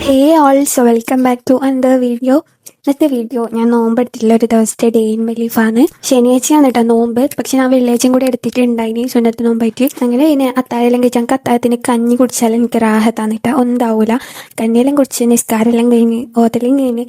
Hey all, so welcome back to another video. ഇന്നത്തെ video ഞാൻ നോമ്പെടുത്തിട്ടുള്ള ഒരു ദിവസത്തെ ഡേ ഇൻ മൈ ലൈഫാണ്. ശനിയാഴ്ചയാണ് കേട്ടോ നോമ്പ്. പക്ഷെ ഞാൻ വെള്ളിയാഴ്ചയും കൂടി എടുത്തിട്ടുണ്ടായിനി സുന്നത്ത് നോമ്പായിട്ട്. അങ്ങനെ പിന്നെ അത്താഴെല്ലാം കഴിച്ച് ഞങ്ങൾക്ക് അത്താഴത്തിന് കഞ്ഞി കുടിച്ചാലും എനിക്ക് റാഹത്താണ് കേട്ടോ, ഒന്നും ഉണ്ടാവില്ല. കഞ്ഞിയെല്ലാം കുടിച്ച് നിസ്കാരമെല്ലാം കഴിഞ്ഞ് ഓതെല്ലാം കഴിഞ്ഞ്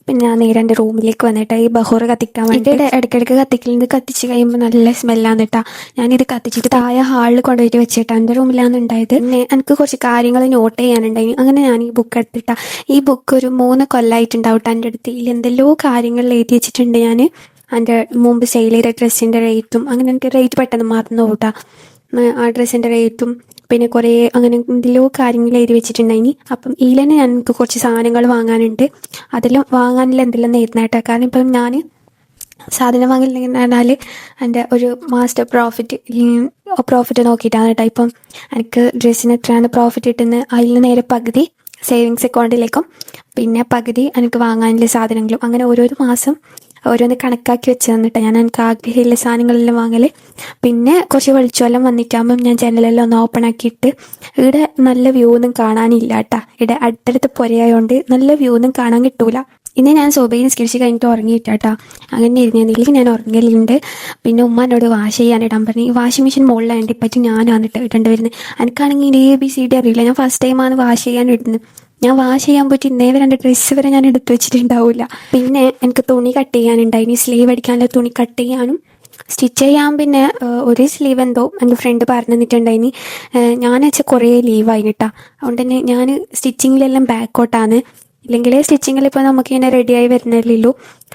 പിന്നെ ഞാൻ നേരെ എൻ്റെ റൂമിലേക്ക് വന്നിട്ട് ഈ ബഹൂർ കത്തിക്കാൻ വേണ്ടിയിട്ട് ഇടയ്ക്കിടയ്ക്ക് കത്തിക്കലുണ്ട്. കത്തിച്ച് കഴിയുമ്പോൾ നല്ല സ്മെല്ലാണ് കേട്ടോ. ഞാനിത് കത്തിച്ചിട്ട് താഴെ ഹാളിൽ കൊണ്ടുപോയിട്ട് വെച്ചിട്ടാണ് എൻ്റെ റൂമിലാണ് ഉണ്ടായത്. പിന്നെ എനിക്ക് കുറച്ച് കാര്യങ്ങൾ നോട്ട് ചെയ്യാനുണ്ടായി. അങ്ങനെ ഞാൻ ഈ ബുക്ക് എടുത്തിട്ടാ. ഈ ബുക്ക് ഒരു 3 കൊല്ലമായിട്ടുണ്ടാവും കേട്ടോ എൻ്റെ അടുത്ത്. ഇതിൽ എന്തെല്ലോ കാര്യങ്ങൾ എഴുതി വെച്ചിട്ടുണ്ട് ഞാൻ. എൻ്റെ മുമ്പ് സെയിൽ ചെയ്ത ഡ്രസ്സിൻ്റെ റേറ്റും അങ്ങനെ എനിക്ക് റേറ്റ് പെട്ടെന്ന് മറന്നു പോട്ടാ. ആ ഡ്രസ്സിൻ്റെ റേറ്റും പിന്നെ കുറേ അങ്ങനെ എന്തെല്ലോ കാര്യങ്ങൾ എഴുതി വെച്ചിട്ടുണ്ടായിനി. അപ്പം ഇതിൽ തന്നെ എനിക്ക് കുറച്ച് സാധനങ്ങൾ വാങ്ങാനുണ്ട്. അതെല്ലാം വാങ്ങാനില്ല എന്തെല്ലാം നേരുന്നേട്ടാ. കാരണം ഇപ്പം ഞാൻ സാധനം വാങ്ങില്ലെങ്കിൽ പറഞ്ഞാൽ എൻ്റെ ഒരു മാസ്റ്റർ പ്രോഫിറ്റ് നോക്കിയിട്ടാണ് കേട്ടോ. ഇപ്പം എനിക്ക് ഡ്രസ്സിന് എത്രയാണ് പ്രോഫിറ്റ് കിട്ടുന്നത് അതിൽ നേരെ പകുതി സേവിങ്സ് അക്കൗണ്ടിലേക്കും പിന്നെ പകുതി എനിക്ക് വാങ്ങാനുള്ള സാധനങ്ങളും അങ്ങനെ ഓരോരോ മാസം ഓരോന്ന് കണക്കാക്കി വെച്ച് തന്നിട്ട് ഞാൻ എനിക്ക് ആഗ്രഹമുള്ള സാധനങ്ങളെല്ലാം വാങ്ങൽ. പിന്നെ കുറച്ച് വെളിച്ചമെല്ലാം വന്നിട്ടാകുമ്പം ഞാൻ ജനലെല്ലാം ഒന്ന് ഓപ്പൺ ആക്കിയിട്ട് ഇവിടെ നല്ല വ്യൂ ഒന്നും കാണാനില്ല കേട്ടോ. ഇവിടെ അടുത്തടുത്ത് പുരയായതുകൊണ്ട് നല്ല വ്യൂ ഒന്നും കാണാൻ കിട്ടൂല. ഇന്ന് ഞാൻ സോബയിൽ നിസ്കരിച്ച് കഴിഞ്ഞിട്ട് ഉറങ്ങിയിട്ടാ. അങ്ങനെ ഇരുന്നില്ലെങ്കിൽ ഞാൻ ഉറങ്ങലുണ്ട്. പിന്നെ ഉമ്മ എന്നോട് വാഷ് ചെയ്യാനിടാൻ പറഞ്ഞു. ഈ വാഷിംഗ് മെഷീൻ മുകളിലായിട്ട് ഇപ്പറ്റി ഞാനാണ് ഇടേണ്ടി വരുന്നത്. എനിക്കാണെങ്കിൽ ABCD അറിയില്ല. ഞാൻ ഫസ്റ്റ് ടൈമാണ് വാഷ് ചെയ്യാൻ ഇടുന്നത്. ഞാൻ വാഷ് ചെയ്യാൻ പോയിട്ട് ഇന്നേ വരെ എൻ്റെ ഡ്രസ്സ് വരെ ഞാൻ എടുത്ത് വെച്ചിട്ടുണ്ടാവില്ല. പിന്നെ എനിക്ക് തുണി കട്ട് ചെയ്യാനുണ്ടായിനി. സ്ലീവ് അടിക്കാനുള്ള തുണി കട്ട് ചെയ്യാനും സ്റ്റിച്ച് ചെയ്യാൻ പിന്നെ ഒരു സ്ലീവ് എന്തോ എൻ്റെ ഫ്രണ്ട് പറഞ്ഞു തന്നിട്ടുണ്ടായിനി. ഞാൻ വെച്ചാൽ കുറേ ലീവായി കേട്ടോ. അതുകൊണ്ട് തന്നെ ഞാൻ സ്റ്റിച്ചിങ്ങിലെല്ലാം ബാക്കോട്ടാണ്. ഇല്ലെങ്കിൽ സ്റ്റിച്ചിങ്ങിൽ ഇപ്പോൾ നമുക്ക് ഇങ്ങനെ റെഡിയായി വരുന്നില്ലല്ലോ.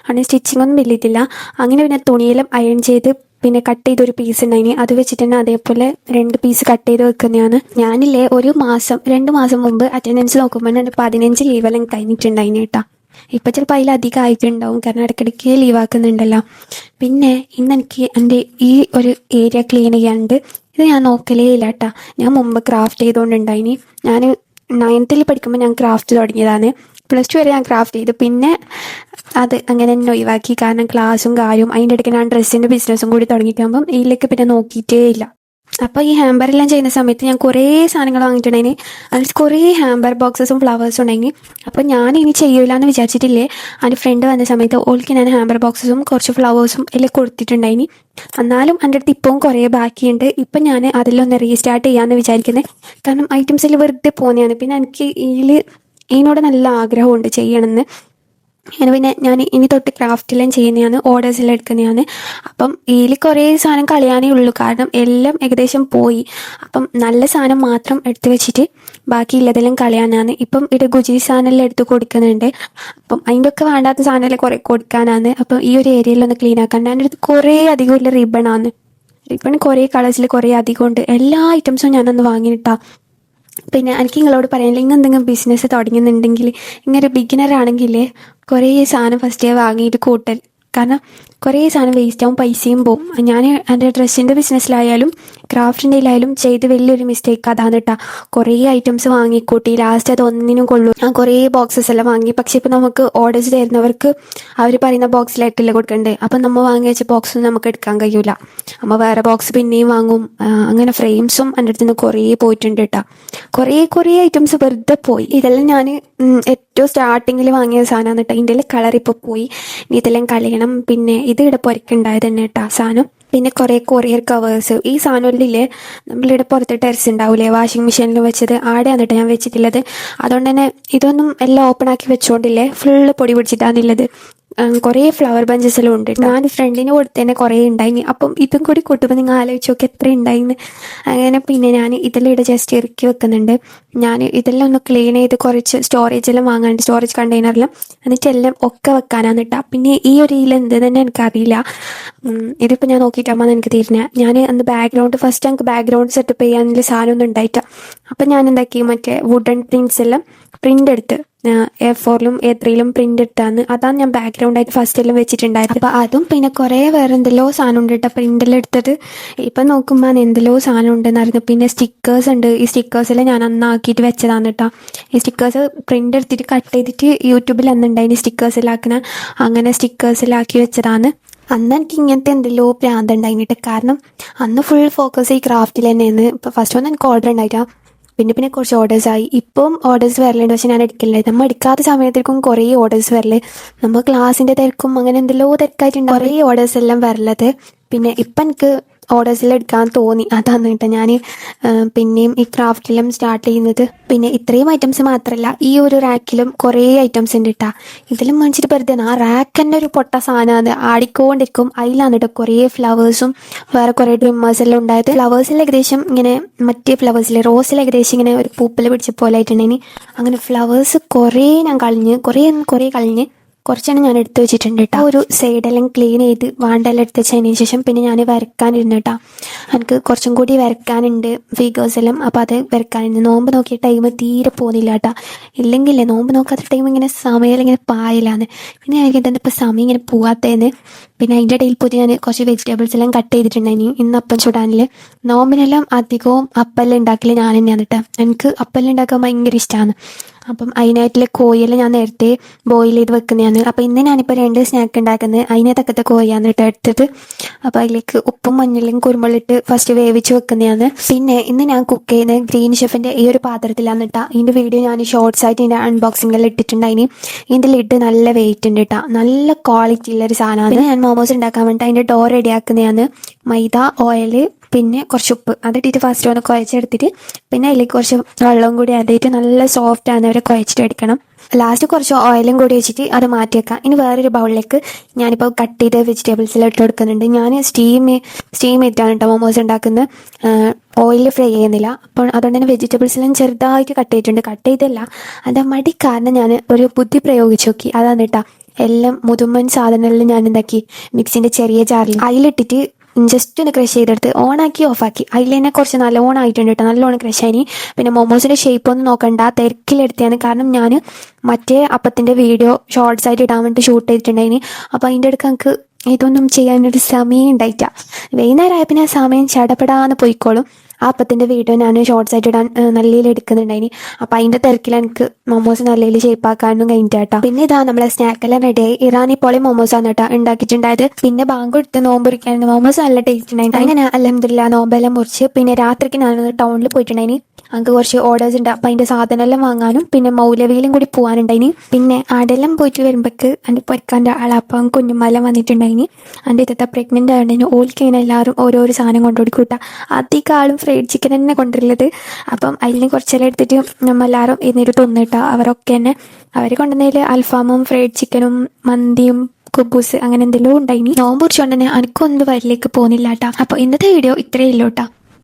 അങ്ങനെ സ്റ്റിച്ചിങ് ഒന്നും വലിയതില്ല. അങ്ങനെ പിന്നെ തുണിയെല്ലാം അയൺ ചെയ്ത് പിന്നെ കട്ട് ചെയ്തൊരു പീസ് ഉണ്ടായിനി. അത് വെച്ചിട്ട് തന്നെ അതേപോലെ 2 പീസ് കട്ട് ചെയ്ത് വെക്കുന്നതാണ്. ഞാനില്ലേ 2 മാസം മുമ്പ് അറ്റൻഡൻസ് നോക്കുമ്പോൾ എൻ്റെ 15 ലീവെല്ലാം കഴിഞ്ഞിട്ടുണ്ടായിനി കേട്ടോ. ഇപ്പം ചിലപ്പോൾ അതിലധികം ആയിട്ടുണ്ടാവും, കാരണം ഇടയ്ക്കിടയ്ക്ക് ലീവാക്കുന്നുണ്ടല്ലോ. പിന്നെ ഇന്ന് എനിക്ക് എൻ്റെ ഈ ഒരു ഏരിയ ക്ലീൻ ചെയ്യാനുണ്ട്. ഇത് ഞാൻ നോക്കലേ ഇല്ല കേട്ടോ. ഞാൻ മുമ്പ് ക്രാഫ്റ്റ് ചെയ്തുകൊണ്ടുണ്ടായിനി. ഞാൻ 9th പഠിക്കുമ്പോൾ ഞാൻ ക്രാഫ്റ്റ് തുടങ്ങിയതാണ്. +2 വരെ ഞാൻ ക്രാഫ്റ്റ് ചെയ്തു. പിന്നെ അത് അങ്ങനെ തന്നെ ഒഴിവാക്കി. കാരണം ക്ലാസ്സും കാര്യവും അതിൻ്റെ ഇടയ്ക്ക് ഞാൻ ഡ്രസ്സിൻ്റെ ബിസിനസ്സും കൂടി തുടങ്ങിയിട്ടാകുമ്പം ഇതിലേക്ക് പിന്നെ നോക്കിയിട്ടേ ഇല്ല. അപ്പോൾ ഈ ഹാമ്പറെല്ലാം ചെയ്യുന്ന സമയത്ത് ഞാൻ കുറേ സാധനങ്ങൾ വാങ്ങിയിട്ടുണ്ടായിന്. അതിൽ കുറേ ഹാമ്പർ ബോക്സസും ഫ്ലവേഴ്സും ഉണ്ടായിന്. അപ്പോൾ ഞാൻ ഇനി ചെയ്യൂല എന്ന് വിചാരിച്ചിട്ടില്ലേ, എൻ്റെ ഫ്രണ്ട് വന്ന സമയത്ത് ഓൾക്ക് ഞാൻ ഹാമ്പർ ബോക്സസും കുറച്ച് ഫ്ലവേഴ്സും എല്ലാം കൊടുത്തിട്ടുണ്ടായിന്. എന്നാലും എൻ്റെ അടുത്ത് ഇപ്പവും കുറേ ബാക്കിയുണ്ട്. ഇപ്പം ഞാൻ അതിലൊന്ന് റീസ്റ്റാർട്ട് ചെയ്യാമെന്ന് വിചാരിക്കുന്നത്. കാരണം ഐറ്റംസിൽ വെറുതെ പോകുന്നതാണ്. പിന്നെ എനിക്ക് ഇതിനോട് നല്ല ആഗ്രഹമുണ്ട് ചെയ്യണമെന്ന്. പിന്നെ ഞാൻ ഇനി തൊട്ട് ക്രാഫ്റ്റെല്ലാം ചെയ്യുന്നതാണ്, ഓർഡേഴ്സെല്ലാം എടുക്കുന്നതാണ്. അപ്പം ഇതിൽ കുറേ സാധനം കളയാനേ ഉള്ളൂ. കാരണം എല്ലാം ഏകദേശം പോയി. അപ്പം നല്ല സാധനം മാത്രം എടുത്ത് വെച്ചിട്ട് ബാക്കിയുള്ളതെല്ലാം കളയാനാണ്. ഇപ്പം ഇവിടെ ഗുജി സാധനമെല്ലാം എടുത്ത് കൊടുക്കുന്നുണ്ട്. അപ്പം അതിൻ്റെ ഒക്കെ വേണ്ടാത്ത സാധനമെല്ലാം കുറേ കൊടുക്കാനാണ്. അപ്പം ഈ ഒരു ഏരിയയിലൊന്ന് ക്ലീൻ ആക്കാൻ എൻ്റെ അടുത്ത് കുറേ അധികമുള്ള റിബണാണ്. റിബൺ കുറേ കളേഴ്സിൽ കുറേ അധികം ഉണ്ട്. എല്ലാ ഐറ്റംസും ഞാനൊന്ന് വാങ്ങിയിട്ടാ. പിന്നെ എനിക്ക് നിങ്ങളോട് പറയാനില്ല, ഇങ്ങനെ എന്തെങ്കിലും ബിസിനസ് തുടങ്ങുന്നുണ്ടെങ്കിൽ ഇങ്ങനെ ബിഗിനർ ആണെങ്കിൽ കുറേ സാധനം ഫസ്റ്റ് വാങ്ങിയിട്ട് കൂട്ടൽ. കാരണം കുറേ സാധനം വേസ്റ്റ് ആവും, പൈസയും പോവും. ഞാൻ എൻ്റെ ഡ്രസ്സിൻ്റെ ബിസിനസ്സിലായാലും ക്രാഫ്റ്റിൻ്റെയിലായാലും ചെയ്ത് വലിയൊരു മിസ്റ്റേക്ക് അതാണ് കേട്ടോ. കുറേ ഐറ്റംസ് വാങ്ങിക്കൂട്ടി ലാസ്റ്റ് അത് ഒന്നിനും കൊള്ളൂ. ഞാൻ കുറേ ബോക്സസ് എല്ലാം വാങ്ങി. പക്ഷേ ഇപ്പം നമുക്ക് ഓർഡേഴ്സ് തരുന്നവർക്ക് അവർ പറയുന്ന ബോക്സിലായിട്ടില്ല കൊടുക്കണ്ടേ. അപ്പം നമ്മൾ വാങ്ങി വെച്ച ബോക്സ് നമുക്ക് എടുക്കാൻ കഴിയൂല. നമ്മൾ വേറെ ബോക്സ് പിന്നെയും വാങ്ങും. അങ്ങനെ ഫ്രെയിംസും എൻ്റെ അടുത്ത് നിന്ന് കുറേ പോയിട്ടുണ്ട് കേട്ടോ. കുറേ ഐറ്റംസ് വെറുതെ പോയി. ഇതെല്ലാം ഞാൻ ഏറ്റവും സ്റ്റാർട്ടിങ്ങിൽ വാങ്ങിയ സാധനമാണ് കേട്ടോ. ഇതിൻ്റെ കളർ ഇപ്പോൾ പോയി. ഇനി ഇതെല്ലാം കളയണം. പിന്നെ ഇത് ഇവിടെ പുരക്കുണ്ടായത് തന്നെ കേട്ടോ സാധനം. പിന്നെ കുറേ കൊറിയർ കവേഴ്സ്. ഈ സാധനങ്ങളിലെ നമ്മളിവിടെ പുറത്ത് ടെറസ് ഉണ്ടാവില്ലേ, വാഷിംഗ് മെഷീനിൽ വെച്ചത് ആടെയാണ് കേട്ടോ ഞാൻ വെച്ചിട്ടുള്ളത്. അതുകൊണ്ട് തന്നെ ഇതൊന്നും എല്ലാം ഓപ്പൺ ആക്കി വെച്ചുകൊണ്ടില്ലേ, ഫുള്ള് പൊടി പിടിച്ചിട്ടാണുള്ളത്. കുറേ ഫ്ലവർ ബഞ്ചസ് എല്ലാം ഉണ്ട്. ഞാൻ ഫ്രണ്ടിന് കൊടുത്തതന്നെ കുറേ ഉണ്ടായിന്. അപ്പം ഇതും കൂടി കൂട്ടുമ്പോൾ നിങ്ങൾ ആലോചിച്ച് നോക്കി എത്ര ഉണ്ടായിന്ന്. അങ്ങനെ പിന്നെ ഞാൻ ഇതെല്ലാം ഇവിടെ ജസ്റ്റ് ഇറക്കി വെക്കുന്നുണ്ട്. ഞാൻ ഇതെല്ലാം ഒന്ന് ക്ലീൻ ചെയ്ത് കുറച്ച് സ്റ്റോറേജ് എല്ലാം വാങ്ങാനുണ്ട്, സ്റ്റോറേജ് കണ്ടെയ്നറിലും. എന്നിട്ട് എല്ലാം ഒക്കെ വെക്കാനാണ് കേട്ടോ. പിന്നെ ഈ ഒരു ഇതിൽ എന്ത് തന്നെ എനിക്കറിയില്ല. ഇതിപ്പോൾ ഞാൻ നോക്കിയിട്ടാകുമ്പോൾ എനിക്ക് തീരുന്നത്. ഞാൻ അന്ന് ഫസ്റ്റ് ഞങ്ങൾക്ക് ബാക്ക്ഗ്രൗണ്ട് സെറ്റപ്പ് ചെയ്യാനുള്ള സാധനമൊന്നും ഉണ്ടായിട്ട. അപ്പം ഞാൻ എന്താക്കി, മറ്റേ വുഡൻ പ്രിൻറ്റ്സ് എല്ലാം പ്രിൻ്റ് എടുത്ത് A4ലും A3ലും പ്രിൻ്റ് എടുത്താണ്. അതാണ് ഞാൻ ബാക്ക്ഗ്രൗണ്ടായിട്ട് ഫസ്റ്റ് എല്ലാം വെച്ചിട്ടുണ്ടായത്. അപ്പോൾ അതും പിന്നെ കുറേ വേറെ എന്തെല്ലോ സാധനം ഉണ്ട് കേട്ടോ പ്രിൻ്റെല്ലാം എടുത്തത്. ഇപ്പം നോക്കുമ്പോൾ എന്തെല്ലോ സാധനം ഉണ്ടെന്നായിരുന്നു. പിന്നെ സ്റ്റിക്കേഴ്സ് ഉണ്ട്. ഈ സ്റ്റിക്കേഴ്സെല്ലാം ഞാൻ അന്നാക്കിയിട്ട് വെച്ചതാണ് കേട്ടോ. ഈ സ്റ്റിക്കേഴ്സ് പ്രിൻ്റ് എടുത്തിട്ട് കട്ട് ചെയ്തിട്ട് യൂട്യൂബിൽ അന്നുണ്ടായിന് സ്റ്റിക്കേഴ്സെല്ലാം ആക്കുന്ന. അങ്ങനെ സ്റ്റിക്കേഴ്സെല്ലാം ആക്കി വെച്ചതാണ്. അന്ന് എനിക്ക് ഇങ്ങനത്തെ എന്തെല്ലോ പ്രാന്ത് ഉണ്ടായിട്ട്. കാരണം അന്ന് ഫുൾ ഫോക്കസ് ഈ ക്രാഫ്റ്റിൽ തന്നെയാണ്. ഇപ്പോൾ ഫസ്റ്റ് ഒന്നും എനിക്ക് ഓർഡർ ഉണ്ടായിട്ടാ. പിന്നെ കുറച്ച് ഓർഡേഴ്സായി. ഇപ്പം ഓർഡേഴ്സ് വരലുണ്ട്, പക്ഷെ ഞാൻ എടുക്കലുണ്ട്. നമ്മൾ എടുക്കാത്ത സമയത്തേക്കും കുറേ ഓർഡേഴ്സ് വരല്, നമ്മൾ ക്ലാസ്സിൻ്റെ തിരക്കും അങ്ങനെ എന്തെല്ലോ തിരക്കായിട്ടുണ്ട് കുറേ ഓർഡേഴ്സ് എല്ലാം വരലത്. പിന്നെ ഇപ്പം എനിക്ക് ഓർഡേഴ്സിൽ എടുക്കാൻ തോന്നി, അതാണ് കേട്ടോ ഞാൻ പിന്നെയും ഈ ക്രാഫ്റ്റിലും സ്റ്റാർട്ട് ചെയ്യുന്നത്. പിന്നെ ഇത്രയും ഐറ്റംസ് മാത്രമല്ല, ഈ ഒരു റാക്കിലും കുറേ ഐറ്റംസ് ഉണ്ട് കേട്ടോ. ഇതിലും മേടിച്ചിട്ട് വെറുതെ ആ റാക്ക് തന്നെ ഒരു പൊട്ട സാധനമാണ്, ആടിക്കൊണ്ടിരിക്കും. അതിലാണ് കേട്ടോ കുറേ ഫ്ലവേഴ്സും വേറെ കുറേ ഡ്രിമ്മേഴ്സ് എല്ലാം ഉണ്ടായത്. ഫ്ലവേഴ്സിൽ ഏകദേശം ഇങ്ങനെ മറ്റേ ഫ്ലവേഴ്സിൽ റോസിൽ ഏകദേശം ഇങ്ങനെ ഒരു പൂപ്പൽ പിടിച്ച പോലെ ആയിട്ടുണ്ടെങ്കിൽ അങ്ങനെ ഫ്ലവേഴ്സ് കുറേ ഞാൻ കുറേ കളഞ്ഞ് കുറച്ചാണ് ഞാൻ എടുത്ത് വെച്ചിട്ടുണ്ട് കേട്ടോ. ഒരു സൈഡെല്ലാം ക്ലീൻ ചെയ്ത് വാണ്ടെല്ലാം എടുത്ത് വെച്ചതിന് ശേഷം പിന്നെ ഞാൻ വരക്കാനിരുന്നു കേട്ടോ. എനിക്ക് കുറച്ചും കൂടി വരക്കാനുണ്ട് ഫിഗേഴ്സ് എല്ലാം, അപ്പോൾ അത് വരക്കാനുണ്ട്. നോമ്പ് നോക്കിയ ടൈം തീരെ പോകുന്നില്ല കേട്ടോ. ഇല്ലെങ്കിലേ നോമ്പ് നോക്കാത്ത ടൈം ഇങ്ങനെ സമയം ഇങ്ങനെ പായലാന്ന്. പിന്നെ എനിക്ക് ഇപ്പോൾ സമയം ഇങ്ങനെ പോകാത്തതെന്ന്. പിന്നെ അതിൻ്റെ ഇടയിൽ പുതിയ ഞാൻ കുറച്ച് വെജിറ്റബിൾസ് എല്ലാം കട്ട് ചെയ്തിട്ടുണ്ടായിരുന്നു ഇന്ന് അപ്പം ചുടാനിൽ. നോമ്പിനെല്ലാം അധികവും അപ്പെല്ലാം ഉണ്ടാക്കൽ ഞാൻ തന്നെയാണ് കേട്ടോ. എനിക്ക് അപ്പെല്ലാം ഉണ്ടാക്കാൻ ഭയങ്കര ഇഷ്ടമാണ്. അപ്പം അതിനായിട്ടുള്ള കോഴിയെല്ലാം ഞാൻ നേരത്തെ ബോയിൽ ചെയ്ത് വെക്കുന്നതാണ്. അപ്പോൾ ഇന്ന് ഞാനിപ്പോൾ 2 സ്നാക്ക് ഉണ്ടാക്കുന്നത് അതിനെ തക്കത്തെ കോഴിയാണ് കേട്ടോ എടുത്തത്. അപ്പോൾ അതിലേക്ക് ഉപ്പും മഞ്ഞളും കുരുമുളകിട്ട് ഫസ്റ്റ് വേവിച്ച് വെക്കുന്നതാണ്. പിന്നെ ഇന്ന് ഞാൻ കുക്ക് ചെയ്യുന്നത് ഗ്രീൻ ഷെഫിൻ്റെ ഈ ഒരു പാത്രത്തിലാണ് കേട്ടോ. ഇതിൻ്റെ വീഡിയോ ഞാൻ ഷോർട്സ് ആയിട്ട് ഇതിൻ്റെ അൺബോക്സിങ്ങിൽ ഇട്ടിട്ടുണ്ടായിന്. ഇതിൻ്റെ ലിഡ് നല്ല വെയിറ്റ് ഉണ്ട് കേട്ടോ, നല്ല ക്വാളിറ്റി ഉള്ളൊരു സാധനമാണ്. ഞാൻ മോമോസ് ഉണ്ടാക്കാൻ വേണ്ടിയിട്ട് അതിൻ്റെ ഡോ റെഡിയാക്കുന്നതാണ്. മൈദ, ഓയിൽ, പിന്നെ കുറച്ച് ഉപ്പ് അതിട്ടിട്ട് ഫസ്റ്റ് ഒന്ന് കുഴച്ചെടുത്തിട്ട് പിന്നെ അതിലേക്ക് കുറച്ച് വെള്ളവും കൂടി ആദ്യമായിട്ട് നല്ല സോഫ്റ്റ് ആകുന്നവരെ കുഴച്ചിട്ട് എടുക്കണം. ലാസ്റ്റ് കുറച്ച് ഓയിലും കൂടി വെച്ചിട്ട് അത് മാറ്റി വെക്കാം. ഇനി വേറൊരു ബൗളിലേക്ക് ഞാനിപ്പോൾ കട്ട് ചെയ്ത് വെജിറ്റബിൾസിൽ ഇട്ട് കൊടുക്കുന്നുണ്ട്. ഞാൻ സ്റ്റീം ചെയ്തിട്ടാണ് കേട്ടോ മോമോസ് ഉണ്ടാക്കുന്നത്, ഓയിലിൽ ഫ്രൈ ചെയ്യുന്നില്ല. അപ്പോൾ അതുകൊണ്ട് തന്നെ വെജിറ്റബിൾസെല്ലാം ചെറുതായിട്ട് കട്ട് ചെയ്തല്ല, അതിൻ്റെ മടി കാരണം ഞാൻ ഒരു ബുദ്ധി പ്രയോഗിച്ച് നോക്കി. അതാണ് കേട്ടോ, എല്ലാം മുതുമൻ സാധനങ്ങളിൽ ഞാൻ എന്താക്കി മിക്സിൻ്റെ ചെറിയ ജാറിൽ അതിലിട്ടിട്ട് ജസ്റ്റ് ഒന്ന് ക്രഷ് ചെയ്തെടുത്ത് ഓണാക്കി ഓഫാക്കി. അതിൽ തന്നെ കുറച്ച് നല്ലോണം ആയിട്ടുണ്ട് കേട്ടോ, നല്ലോണം ക്രഷ് ആയി. പിന്നെ മോമോസിൻ്റെ ഷേപ്പ് ഒന്നും നോക്കണ്ട, തിരക്കിലെടുത്താണ്. കാരണം ഞാൻ മറ്റേ അപ്പത്തിൻ്റെ വീഡിയോ ഷോർട്സ് ആയിട്ട് ഇടാൻ വേണ്ടി ഷൂട്ട് ചെയ്തിട്ടുണ്ടായിന്. അപ്പോൾ അതിൻ്റെ അടുക്ക് നമുക്ക് ഇതൊന്നും ചെയ്യാനൊരു സമയം ഉണ്ടായിട്ട. വൈകുന്നേരം ആയ പിന്നെ ആ സമയം ചടപെടാന്ന് പോയിക്കോളും. ആ അപ്പത്തിൻ്റെ വീഡിയോ ഞാൻ ഷോർട്സ് ആയിട്ട് ഇടാൻ നല്ലയിൽ എടുക്കുന്നുണ്ടായിന്. അപ്പം അതിൻ്റെ തിരക്കിൽ എനിക്ക് മൊമോസ് നല്ലയിൽ ഷേപ്പാക്കാനും കഴിഞ്ഞിട്ട് കേട്ടോ. പിന്നെ ഇതാ നമ്മളെ സ്നാക്കെല്ലാം റെഡിയായി. ഇറാനി പോലെ മൊമോസാണ് കേട്ടോ ഉണ്ടാക്കിയിട്ടുണ്ടായത്. പിന്നെ ബാങ്ക് കൊടുത്ത് നോമ്പ് മുറിക്കായിരുന്നു. മൊമോസ് നല്ല ടേസ്റ്റ് ഉണ്ടായിരുന്നു. അങ്ങനെ അൽഹംദുലില്ലാ നോമ്പെല്ലാം മുറിച്ച് പിന്നെ രാത്രിക്ക് ഞാൻ ടൗണിൽ പോയിട്ടുണ്ടായിന്. അങ്ങ് കുറച്ച് ഓർഡേഴ്സ് ഉണ്ട്, അപ്പം അതിൻ്റെ സാധനമെല്ലാം വാങ്ങാനും പിന്നെ മൗലവിയിലും കൂടി പോകാനുണ്ടായിന്. പിന്നെ ആടെല്ലാം പോയിട്ട് വരുമ്പോഴേക്ക് എൻ്റെ പൊരക്കാൻ്റെ ആളപ്പം കുഞ്ഞുമ്മാലെല്ലാം വന്നിട്ടുണ്ടായിന്. എൻ്റെ ഇത്തത്തെ പ്രഗ്നൻ്റ് ആയതുകൊണ്ട് ഓൽക്ക് ഇങ്ങനെ എല്ലാവരും ഓരോരോ സാധനം കൊണ്ടുകൊടുക്കൂട്ടാ. അധികം ആളും ഫ്രൈഡ് ചിക്കൻ തന്നെ കൊണ്ടുവരുള്ളത്. അപ്പം അതിന് കുറച്ചെല്ലാം എടുത്തിട്ട് നമ്മളെല്ലാവരും ഇരുന്നിട്ട് തിന്നിട്ടാ. അവരൊക്കെ തന്നെ അവർ കൊണ്ടുവന്നതിൽ അൽഫാമും ഫ്രൈഡ് ചിക്കനും മന്തിയും കുബൂസ് അങ്ങനെ എന്തെല്ലോ ഉണ്ടായിനി. നോമ്പ് കുറിച്ചുകൊണ്ട് തന്നെ എനിക്കൊന്നും വരിലേക്ക് പോകുന്നില്ല കേട്ടോ. അപ്പോൾ ഇന്നത്തെ വീഡിയോ ഇത്രയേ ഉള്ളൂ കേട്ടോ.